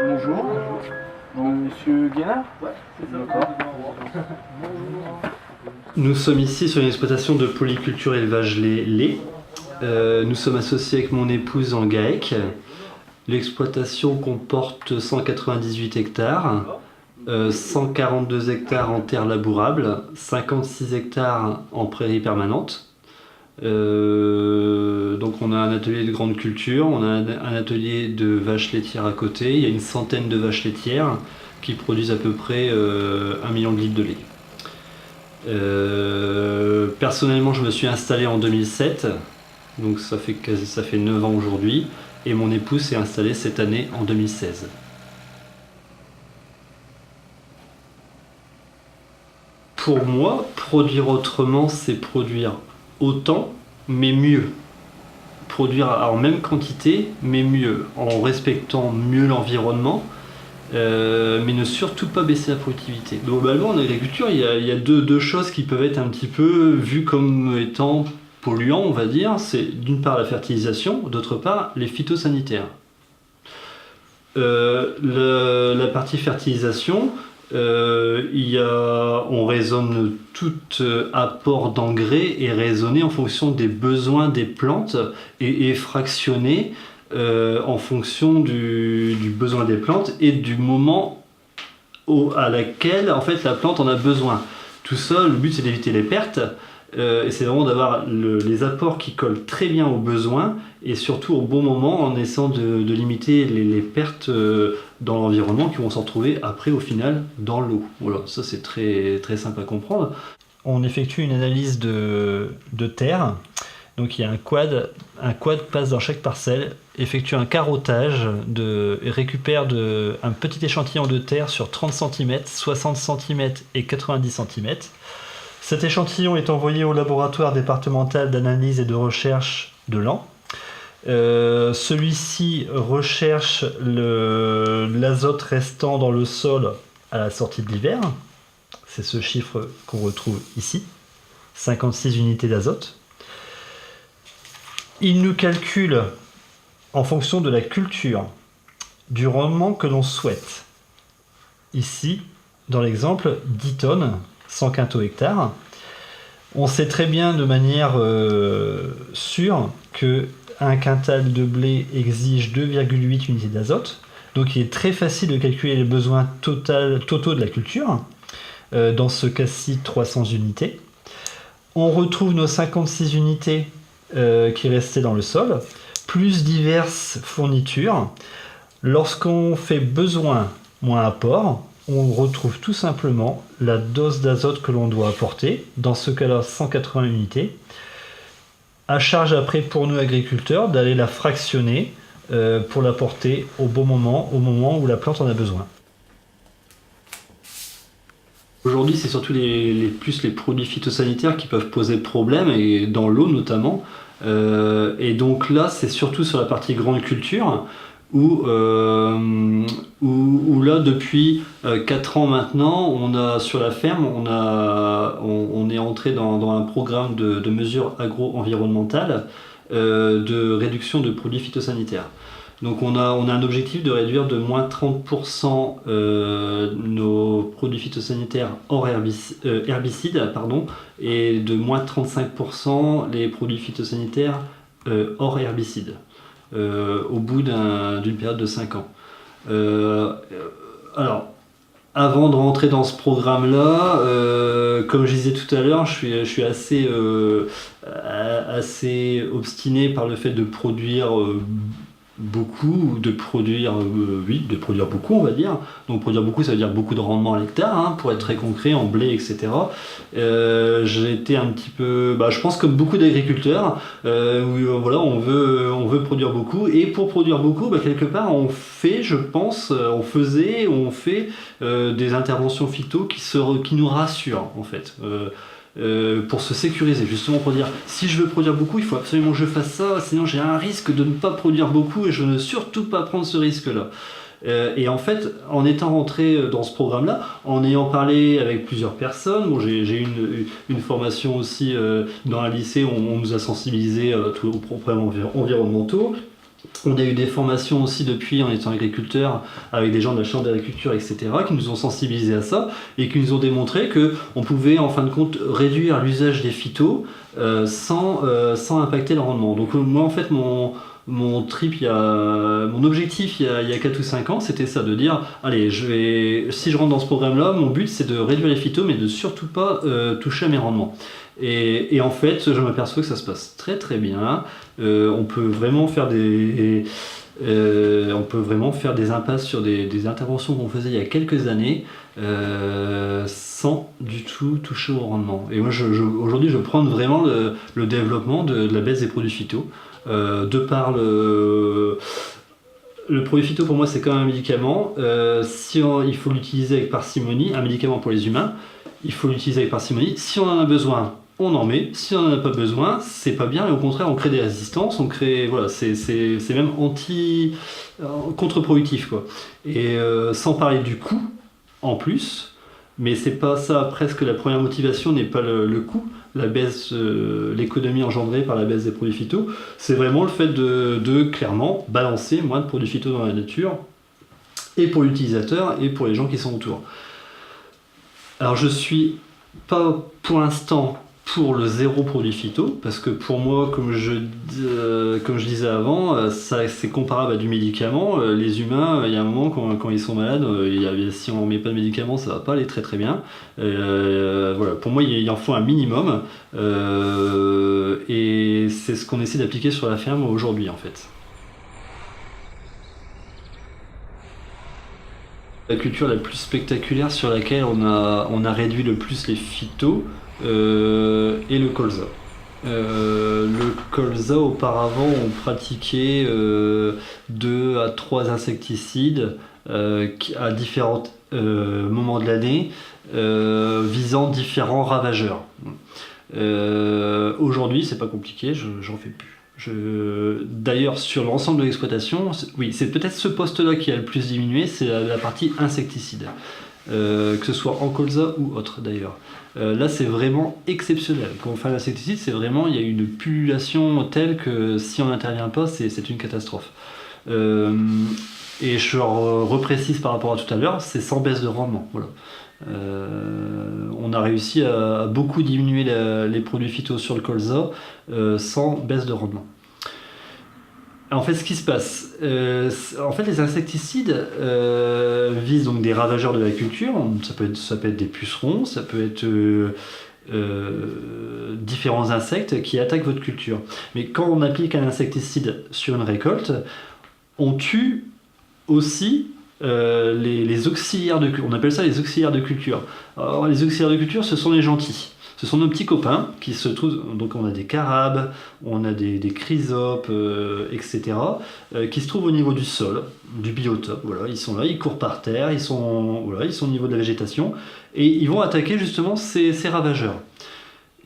Bonjour. Monsieur Guénard? Ouais, c'est ça. D'accord. Nous sommes ici sur une exploitation de polyculture élevage lait. Nous sommes associés avec mon épouse en GAEC. L'exploitation comporte 198 hectares, 142 hectares en terre labourable, 56 hectares en prairie permanente. Donc on a un atelier de grande culture, on a un atelier de vaches laitières à côté. Il y a une centaine de vaches laitières qui produisent à peu près 1 million de litres de lait. Personnellement, je me suis installé en 2007, donc ça fait 9 ans aujourd'hui, et mon épouse s'est installée cette année en 2016. Pour moi, produire autrement, c'est produire autant, mais mieux. Produire en même quantité, mais mieux, en respectant mieux l'environnement, mais ne surtout pas baisser la productivité. Globalement, en agriculture, il y a deux choses qui peuvent être un petit peu vues comme étant polluants, on va dire. C'est d'une part la fertilisation, d'autre part les phytosanitaires. La partie fertilisation, on raisonne tout apport d'engrais est raisonné en fonction des besoins des plantes et fractionné en fonction du besoin des plantes et du moment à laquelle en fait la plante en a besoin. Tout ça, le but c'est d'éviter les pertes et c'est vraiment d'avoir les apports qui collent très bien aux besoins et surtout au bon moment en essayant de limiter les pertes dans l'environnement qui vont se retrouver après au final dans l'eau. Voilà, ça c'est très, très simple à comprendre. On effectue une analyse de terre. Donc il y a un quad passe dans chaque parcelle, effectue un carottage et récupère un petit échantillon de terre sur 30 cm, 60 cm et 90 cm. Cet échantillon est envoyé au laboratoire départemental d'analyse et de recherche de Laon. Celui-ci recherche l'azote restant dans le sol à la sortie de l'hiver. C'est ce chiffre qu'on retrouve ici, 56 unités d'azote. Il nous calcule, en fonction de la culture, du rendement que l'on souhaite. Ici, dans l'exemple, 10 tonnes, 100 quintaux hectares. On sait très bien de manière sûre qu'un quintal de blé exige 2,8 unités d'azote. Donc il est très facile de calculer les besoins totaux de la culture. Dans ce cas-ci, 300 unités. On retrouve nos 56 unités qui restaient dans le sol, plus diverses fournitures. Lorsqu'on fait besoin moins apport, on retrouve tout simplement la dose d'azote que l'on doit apporter, dans ce cas-là 180 unités. À charge après pour nous agriculteurs d'aller la fractionner pour l'apporter au bon moment, au moment où la plante en a besoin. Aujourd'hui, c'est surtout les produits phytosanitaires qui peuvent poser problème, et dans l'eau notamment. Et donc là, c'est surtout sur la partie grande culture, où là, depuis 4 ans maintenant, sur la ferme, on est entré dans un programme de mesures agro-environnementales de réduction de produits phytosanitaires. Donc on a un objectif de réduire de moins 30% nos produits phytosanitaires hors herbicides, et de moins 35% les produits phytosanitaires hors herbicides au bout d'une période de 5 ans. Alors, avant de rentrer dans ce programme-là, comme je disais tout à l'heure, je suis assez obstiné par le fait de produire beaucoup, de produire beaucoup, on va dire. Donc produire beaucoup, ça veut dire beaucoup de rendement à l'hectare, pour être très concret, en blé, etc. J'ai été un petit peu, je pense comme beaucoup d'agriculteurs, voilà, on veut produire beaucoup, et pour produire beaucoup, quelque part, on fait des interventions phyto qui nous rassurent, en fait. Pour se sécuriser, justement pour dire si je veux produire beaucoup, il faut absolument que je fasse ça, sinon j'ai un risque de ne pas produire beaucoup et je ne veux surtout pas prendre ce risque-là. Et en fait, en étant rentré dans ce programme-là, en ayant parlé avec plusieurs personnes, j'ai eu une formation aussi dans un lycée où on nous a sensibilisés aux problèmes environnementaux. On a eu des formations aussi depuis en étant agriculteur avec des gens de la chambre d'agriculture, etc., qui nous ont sensibilisés à ça et qui nous ont démontré qu'on pouvait en fin de compte réduire l'usage des phytos sans impacter le rendement. Donc moi en fait mon objectif il y a 4 ou 5 ans, c'était ça, de dire allez, si je rentre dans ce programme-là, mon but c'est de réduire les phytos mais de surtout pas toucher à mes rendements. Et en fait, je m'aperçois que ça se passe très très bien. On peut vraiment faire des impasses sur des interventions qu'on faisait il y a quelques années sans du tout toucher au rendement. Et moi, aujourd'hui, je prends vraiment le développement de la baisse des produits phyto. De par le produit phyto, pour moi, c'est quand même un médicament. Il faut l'utiliser avec parcimonie, un médicament pour les humains, il faut l'utiliser avec parcimonie. Si on en a besoin, on en met. Si on n'en a pas besoin, c'est pas bien, et au contraire, on crée des résistances, c'est même contre-productif, quoi. Et sans parler du coût, en plus, mais c'est pas ça, presque la première motivation n'est pas le coût, la baisse, l'économie engendrée par la baisse des produits phyto, c'est vraiment le fait de clairement balancer moins de produits phyto dans la nature, et pour l'utilisateur, et pour les gens qui sont autour. Alors je suis pas pour l'instant pour le zéro produit phyto, parce que pour moi, comme je disais avant, c'est comparable à du médicament. Les humains, il y a un moment, quand ils sont malades, si on ne met pas de médicaments, ça ne va pas aller très très bien. Voilà. Pour moi, il en faut un minimum, et c'est ce qu'on essaie d'appliquer sur la ferme aujourd'hui, en fait. La culture la plus spectaculaire sur laquelle on a réduit le plus les phytos, et le colza. Le colza, auparavant, on pratiquait 2 à 3 insecticides à différents moments de l'année, visant différents ravageurs. Aujourd'hui, c'est pas compliqué, j'en fais plus. D'ailleurs, sur l'ensemble de l'exploitation, oui, c'est peut-être ce poste-là qui a le plus diminué, c'est la partie insecticide. Que ce soit en colza ou autre d'ailleurs. Là, c'est vraiment exceptionnel. Quand on fait un insecticide, c'est vraiment, il y a une pullulation telle que si on n'intervient pas, c'est une catastrophe. Et je reprécise par rapport à tout à l'heure, c'est sans baisse de rendement. Voilà. On a réussi à beaucoup diminuer les produits phytos sur le colza sans baisse de rendement. En fait, ce qui se passe, les insecticides visent donc des ravageurs de la culture. Ça peut être des pucerons, ça peut être différents insectes qui attaquent votre culture. Mais quand on applique un insecticide sur une récolte, on tue aussi les auxiliaires de culture. On appelle ça les auxiliaires de culture. Alors, les auxiliaires de culture, ce sont les gentils. Ce sont nos petits copains qui se trouvent. Donc on a des carabes, on a des chrysopes, etc. Qui se trouvent au niveau du sol, du biotope. Voilà, ils sont là, ils courent par terre, ils sont au niveau de la végétation et ils vont attaquer justement ces ravageurs.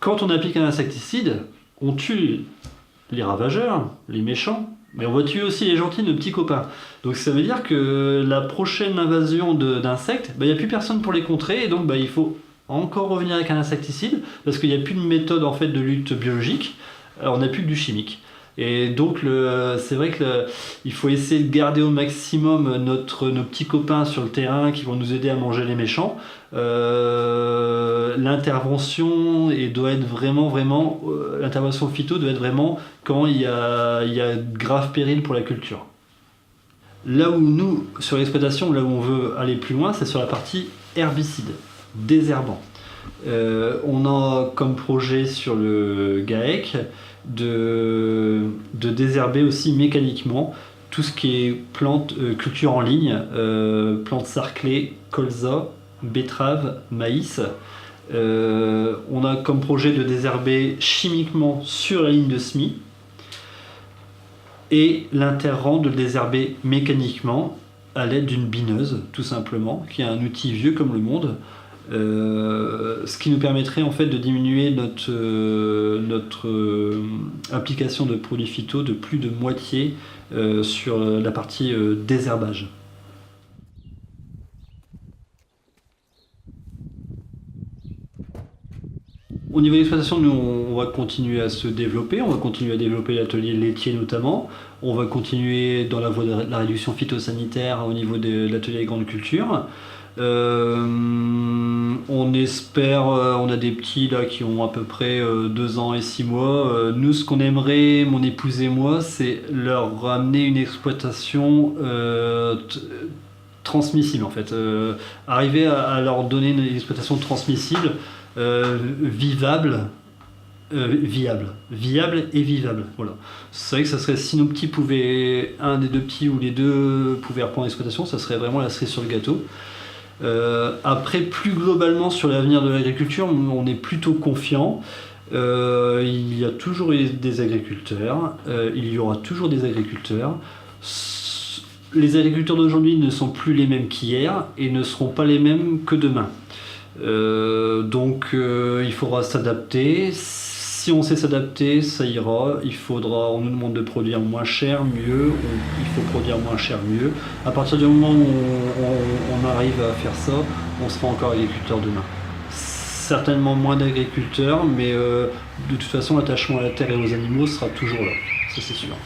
Quand on applique un insecticide, on tue les ravageurs, les méchants, mais on va tuer aussi les gentils, nos petits copains. Donc ça veut dire que la prochaine invasion d'insectes, il n'y a plus personne pour les contrer, et donc il faut encore revenir avec un insecticide, parce qu'il n'y a plus de méthode en fait de lutte biologique, on n'a plus que du chimique. Et donc c'est vrai qu'il faut essayer de garder au maximum nos petits copains sur le terrain qui vont nous aider à manger les méchants. L'intervention doit être vraiment l'intervention phyto doit être vraiment quand il y a grave péril pour la culture. Là où nous, sur l'exploitation, là où on veut aller plus loin, c'est sur la partie herbicide, désherbant. On a comme projet sur le GAEC de désherber aussi mécaniquement tout ce qui est culture en ligne, plantes sarclées, colza, betterave, maïs. On a comme projet de désherber chimiquement sur la ligne de semis, et l'interrand de le désherber mécaniquement à l'aide d'une bineuse, tout simplement, qui est un outil vieux comme le monde, ce qui nous permettrait en fait de diminuer notre application de produits phyto de plus de moitié sur la partie désherbage. Au niveau de l'exploitation, nous, on va continuer à se développer, on va continuer à développer l'atelier laitier notamment, on va continuer dans la voie de la réduction phytosanitaire au niveau de l'atelier grande culture. On espère, on a des petits là qui ont à peu près 2 ans et 6 mois. Nous, ce qu'on aimerait, mon épouse et moi, c'est leur ramener une exploitation transmissible en fait. Arriver à leur donner une exploitation transmissible, viable et vivable. Voilà. C'est vrai que ça serait, si nos petits pouvaient, un des deux petits ou les deux pouvaient reprendre l'exploitation, ça serait vraiment la cerise sur le gâteau. Après, plus globalement sur l'avenir de l'agriculture, on est plutôt confiant. Il y a toujours eu des agriculteurs, il y aura toujours des agriculteurs. Les agriculteurs d'aujourd'hui ne sont plus les mêmes qu'hier et ne seront pas les mêmes que demain. Donc il faudra s'adapter. Si on sait s'adapter, ça ira. On nous demande de produire moins cher, mieux. Il faut produire moins cher, mieux. À partir du moment où on arrive à faire ça, on sera encore agriculteur demain. Certainement moins d'agriculteurs, mais de toute façon, l'attachement à la terre et aux animaux sera toujours là. Ça, c'est sûr.